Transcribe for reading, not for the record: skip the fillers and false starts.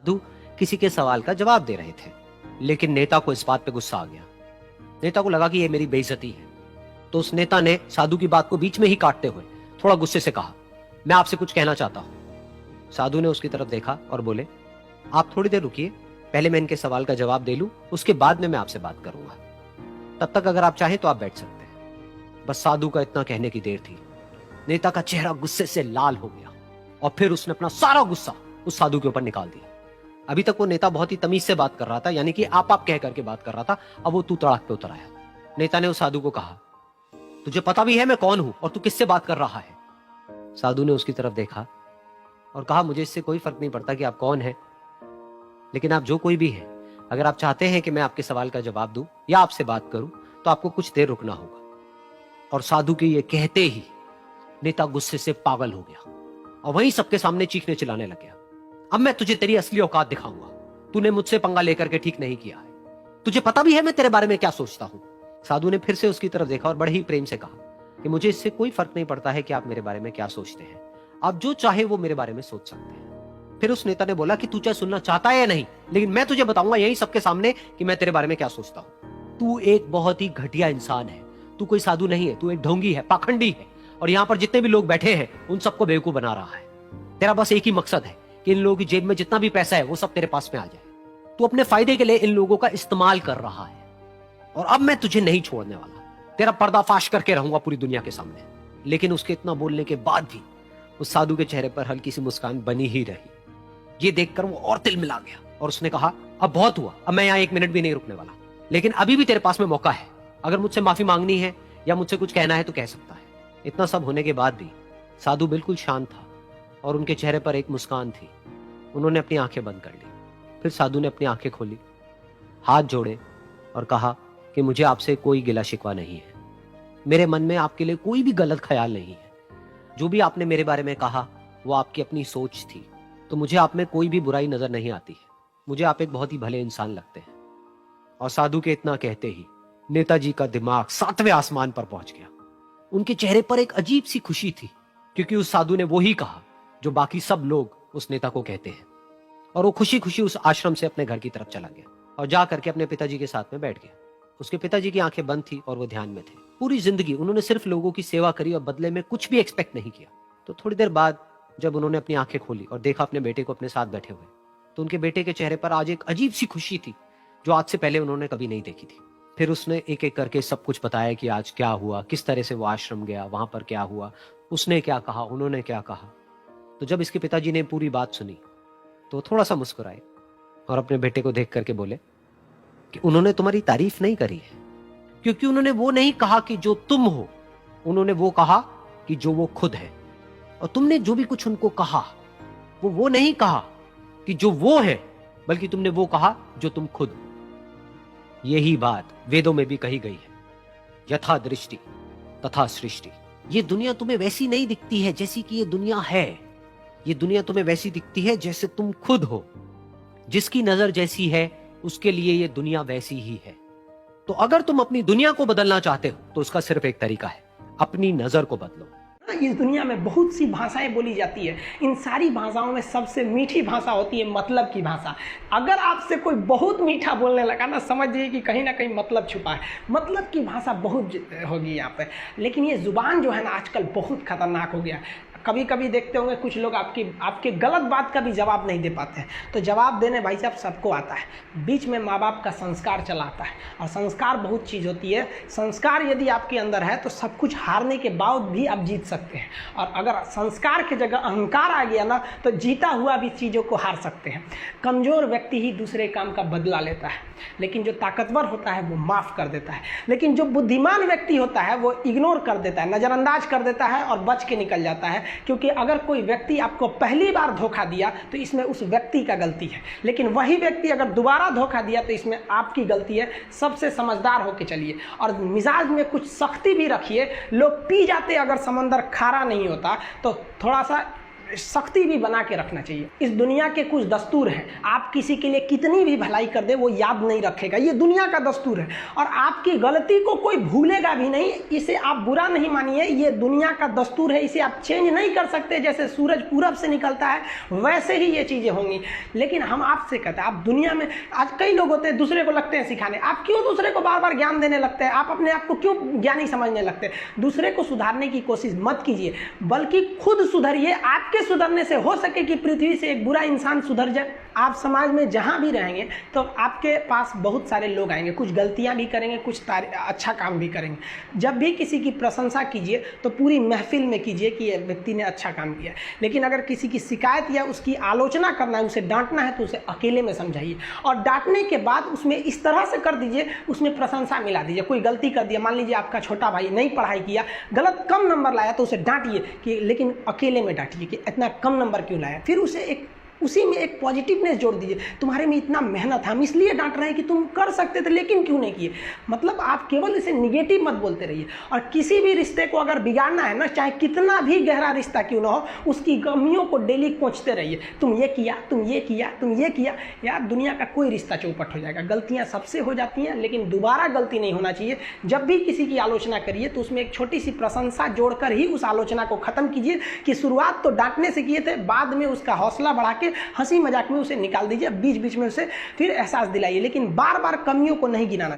साधु किसी के सवाल का जवाब दे रहे थे, लेकिन नेता को इस बात पे गुस्सा आ गया। नेता को लगा कि ये मेरी बेइज्जती है, तो उस नेता ने साधु की बात को बीच में ही काटते हुए थोड़ा गुस्से से कहा, मैं आपसे कुछ कहना चाहता हूं। साधु ने उसकी तरफ देखा और बोले, आप थोड़ी देर रुकिए, पहले मैं इनके सवाल का जवाब दे लूं, उसके बाद में मैं आपसे बात करूंगा। तब तक अगर आप चाहें तो आप बैठ सकते हैं। बस साधु का इतना कहने की देर थी, नेता का चेहरा गुस्से से लाल हो गया और फिर उसने अपना सारा गुस्सा उस साधु के ऊपर निकाल दिया। अभी तक वो नेता बहुत ही तमीज से बात कर रहा था, यानी कि आप कह करके बात कर रहा था। अब वो तू तड़ाक पे उतर आया। नेता ने उस साधु को कहा, तुझे पता भी है मैं कौन हूं और तू किससे बात कर रहा है? साधु ने उसकी तरफ देखा और कहा, मुझे इससे कोई फर्क नहीं पड़ता कि आप कौन हैं, लेकिन आप जो कोई भी हैं, अगर आप चाहते हैं कि मैं आपके सवाल का जवाब दूं या आपसे बात करूं तो आपको कुछ देर रुकना होगा। और साधु के ये कहते ही नेता गुस्से से पागल हो गया और वहीं सबके सामने चीखने चिल्लाने लग गया, अब मैं तुझे तेरी असली औकात दिखाऊंगा। तूने मुझसे पंगा लेकर के ठीक नहीं किया है, तुझे पता भी है मैं तेरे बारे में क्या सोचता हूं। साधु ने फिर से उसकी तरफ देखा और बड़े ही प्रेम से कहा कि मुझे इससे कोई फर्क नहीं पड़ता है कि आप मेरे बारे में क्या सोचते हैं, आप जो चाहे वो मेरे बारे में सोच सकते हैं। फिर उस नेता ने बोला कि तू चाहे सुनना चाहता है या नहीं, लेकिन मैं तुझे बताऊंगा यही सबके सामने कि मैं तेरे बारे में क्या सोचता हूं। तू एक बहुत ही घटिया इंसान है, तू कोई साधु नहीं है, तू एक ढोंगी है, पाखंडी है, और यहां पर जितने भी लोग बैठे हैं उन सबको बेवकूफ बना रहा है। तेरा बस एक ही मकसद है कि इन लोगों की जेब में जितना भी पैसा है वो सब तेरे पास में आ जाए। तू अपने फायदे के लिए इन लोगों का इस्तेमाल कर रहा है और अब मैं तुझे नहीं छोड़ने वाला, तेरा पर्दाफाश करके रहूंगा पूरी दुनिया के सामने। लेकिन उसके इतना बोलने के बाद भी उस साधु के चेहरे पर हल्की सी मुस्कान बनी ही रही। ये देखकर वो और तिल मिला गया और उसने कहा, अब बहुत हुआ, अब मैं यहां एक मिनट भी नहीं रुकने वाला, लेकिन अभी भी तेरे पास में मौका है, अगर मुझसे माफी मांगनी है या मुझसे कुछ कहना है तो कह सकता है। इतना सब होने के बाद भी साधु बिल्कुल शांत था और उनके चेहरे पर एक मुस्कान थी। उन्होंने अपनी आंखें बंद कर ली। फिर साधु ने अपनी आंखें खोली, हाथ जोड़े और कहा कि मुझे आपसे कोई गिला शिकवा नहीं है, मेरे मन में आपके लिए कोई भी गलत ख्याल नहीं है। जो भी आपने मेरे बारे में कहा वो आपकी अपनी सोच थी, तो मुझे आप में कोई भी बुराई नजर नहीं आती है। मुझे आप एक बहुत ही भले इंसान लगते हैं। और साधु के इतना कहते ही नेताजी का दिमाग 7वें आसमान पर पहुंच गया। उनके चेहरे पर एक अजीब सी खुशी थी, क्योंकि उस साधु ने वो ही कहा जो बाकी सब लोग उस नेता को कहते हैं। और वो खुशी खुशी उस आश्रम से अपने घर की तरफ चला गया और जा करके अपने पिताजी के साथ में बैठ गया। उसके पिताजी की आंखें बंद थी और वो ध्यान में थे। पूरी जिंदगी उन्होंने सिर्फ लोगों की सेवा करी और बदले में कुछ भी एक्सपेक्ट नहीं किया। तो थोड़ी देर बाद जब उन्होंने अपनी आंखें खोली और देखा अपने बेटे को अपने साथ बैठे हुए, तो उनके बेटे के चेहरे पर आज एक अजीब सी खुशी थी जो आज से पहले उन्होंने कभी नहीं देखी थी। फिर उसने एक एक करके सब कुछ बताया कि आज क्या हुआ, किस तरह से वो आश्रम गया, वहां पर क्या हुआ, उसने क्या कहा, उन्होंने क्या कहा। तो जब इसके पिताजी ने पूरी बात सुनी तो थोड़ा सा मुस्कुराए और अपने बेटे को देख करके बोले कि उन्होंने तुम्हारी तारीफ नहीं करी है, क्योंकि उन्होंने वो नहीं कहा कि जो तुम हो, उन्होंने वो कहा कि जो वो खुद है। और तुमने जो भी कुछ उनको कहा वो नहीं कहा कि जो वो है, बल्कि तुमने वो कहा जो तुम खुद हो। यही बात वेदों में भी कही गई है, यथा दृष्टि तथा सृष्टि। ये दुनिया तुम्हें वैसी नहीं दिखती है जैसी कि ये दुनिया है, ये दुनिया तुम्हें वैसी दिखती है जैसे तुम खुद हो। जिसकी नजर जैसी है उसके लिए ये दुनिया वैसी ही है। तो अगर तुम अपनी दुनिया को बदलना चाहते हो तो उसका सिर्फ एक तरीका है, अपनी नजर को बदलो। इस दुनिया में बहुत सी भाषाएं बोली जाती है। इन सारी भाषाओं में सबसे मीठी भाषा होती है मतलब की भाषा। अगर आपसे कोई बहुत मीठा बोलने लगा ना, समझिए कि कहीं ना कहीं मतलब छुपा है। मतलब की भाषा बहुत होगी यहाँ पे, लेकिन ये जुबान जो है ना आजकल बहुत खतरनाक हो गया। कभी कभी देखते होंगे कुछ लोग आपके गलत बात का भी जवाब नहीं दे पाते हैं। तो जवाब देने भाई साहब सबको आता है, बीच में माँ बाप का संस्कार चला आता है। और संस्कार बहुत चीज़ होती है। संस्कार यदि आपके अंदर है तो सब कुछ हारने के बाद भी आप जीत सकते हैं। और अगर संस्कार की जगह अहंकार आ गया ना तो जीता हुआ भी चीज़ों को हार सकते हैं। कमज़ोर व्यक्ति ही दूसरे काम का बदला लेता है, लेकिन जो ताकतवर होता है वो माफ़ कर देता है। लेकिन जो बुद्धिमान व्यक्ति होता है वो इग्नोर कर देता है, नज़रअंदाज कर देता है और बच के निकल जाता है। क्योंकि अगर कोई व्यक्ति आपको पहली बार धोखा दिया तो इसमें उस व्यक्ति का गलती है, लेकिन वही व्यक्ति अगर दोबारा धोखा दिया तो इसमें आपकी गलती है। सबसे समझदार होके चलिए और मिजाज में कुछ सख्ती भी रखिए। लोग पी जाते, अगर समंदर खारा नहीं होता तो थोड़ा सा सख्ती भी बना के रखना चाहिए। इस दुनिया के कुछ दस्तूर हैं, आप किसी के लिए कितनी भी भलाई कर दे वो याद नहीं रखेगा, ये दुनिया का दस्तूर है। और आपकी गलती को कोई भूलेगा भी नहीं, इसे आप बुरा नहीं मानिए, ये दुनिया का दस्तूर है, इसे आप चेंज नहीं कर सकते। जैसे सूरज पूरब से निकलता है वैसे ही ये चीज़ें होंगी। लेकिन हम आपसे कहते हैं, आप दुनिया में आज कई लोग होते हैं दूसरे को लगते हैं सिखाने, आप क्यों दूसरे को बार बार ज्ञान देने लगते हैं, आप अपने आप को क्यों ज्ञानी समझने लगते हैं। दूसरे को सुधारने की कोशिश मत कीजिए, बल्कि खुद सुधरिए। आपके सुधरने से हो सके कि पृथ्वी से एक बुरा इंसान सुधर जाए। आप समाज में जहाँ भी रहेंगे तो आपके पास बहुत सारे लोग आएंगे, कुछ गलतियाँ भी करेंगे, कुछ अच्छा काम भी करेंगे। जब भी किसी की प्रशंसा कीजिए तो पूरी महफिल में कीजिए कि ये व्यक्ति ने अच्छा काम किया। लेकिन अगर किसी की शिकायत या उसकी आलोचना करना है, उसे डांटना है, तो उसे अकेले में समझाइए। और डांटने के बाद उसमें इस तरह से कर दीजिए, उसमें प्रशंसा मिला दीजिए। कोई गलती कर दिया, मान लीजिए आपका छोटा भाई नहीं पढ़ाई किया, गलत कम नंबर लाया, तो उसे डांटिए कि, लेकिन अकेले में डांटिए कि इतना कम नंबर क्यों लाया। फिर उसे उसी में एक पॉजिटिवनेस जोड़ दीजिए, तुम्हारे में इतना मेहनत है, हम इसलिए डांट रहे हैं कि तुम कर सकते थे लेकिन क्यों नहीं किए। मतलब आप केवल इसे निगेटिव मत बोलते रहिए। और किसी भी रिश्ते को अगर बिगाड़ना है ना, चाहे कितना भी गहरा रिश्ता क्यों ना हो, उसकी कमियों को डेली कोंचते रहिए। तुम ये किया, तुम ये किया, तुम ये किया। यार दुनिया का कोई रिश्ता चौपट हो जाएगा, गलतियाँ सबसे हो जाती हैं, लेकिन दोबारा गलती नहीं होना चाहिए। जब भी किसी की आलोचना करिए तो उसमें एक छोटी सी प्रशंसा जोड़कर ही उस आलोचना को खत्म कीजिए कि शुरुआत तो डांटने से किए थे, बाद में उसका हौसला बढ़ा के हंसी मजाक में उसे निकाल दीजिए। बीच बीच में उसे फिर एहसास दिलाइए, लेकिन बार बार कमियों को नहीं गिनाना।